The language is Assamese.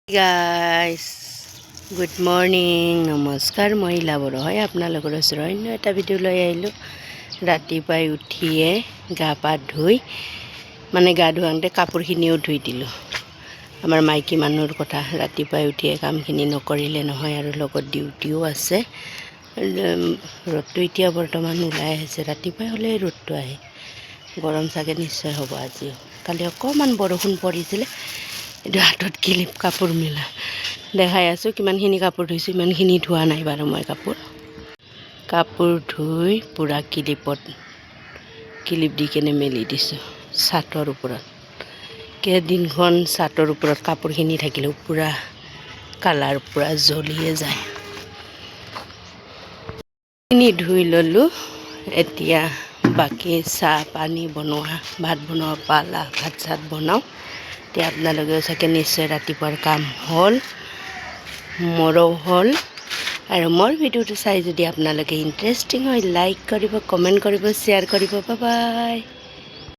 গাইজ গুড মৰ্ণিং নমস্কাৰ মই লাবৰ হয় আপোনালোকৰ ওচৰত অন্য এটা ভিডিঅ' লৈ আহিলোঁ ৰাতিপুৱাই উঠিয়ে গা পা ধুই মানে গা ধুৱাওঁতে কাপোৰখিনিও ধুই দিলোঁ আমাৰ মাইকী মানুহৰ কথা ৰাতিপুৱাই উঠিয়ে কামখিনি নকৰিলে নহয় আৰু লগত ডিউটিও আছে ৰ'দটো এতিয়া বৰ্তমান ওলাই আহিছে ৰাতিপুৱাই হ'লে ৰ'দটো আহে গৰম চাগে নিশ্চয় হ'ব আজিও কালি অকণমান বৰষুণ পৰিছিলে এইটো হাতত ক্লিপ কাপোৰ মেলা দেখাই আছোঁ কিমানখিনি কাপোৰ ধুইছোঁ ইমানখিনি ধোৱা নাই বাৰু মই কাপোৰ ধুই পূৰা ক্লিপ দি কেনে মেলি দিছোঁ চাটৰ ওপৰত কেইদিনখন চাটৰ ওপৰত কাপোৰখিনি থাকিলেও পূৰা কালাৰ পূৰা জ্বলিয়ে যায় ধুই ল'লোঁ এতিয়া বাকী চাহ পানী বনোৱা ভাত বনোৱা পালা ভাত চাত বনাওঁ এতিয়া আপোনালোকেও চাগে নিশ্চয় ৰাতিপুৱাৰ কাম হ'ল মোৰো হ'ল আৰু মোৰ ভিডিঅ'টো চাই যদি আপোনালোকে ইণ্টাৰেষ্টিং হয় লাইক কৰিব কমেণ্ট কৰিব শ্বেয়াৰ কৰিব বাই বাই।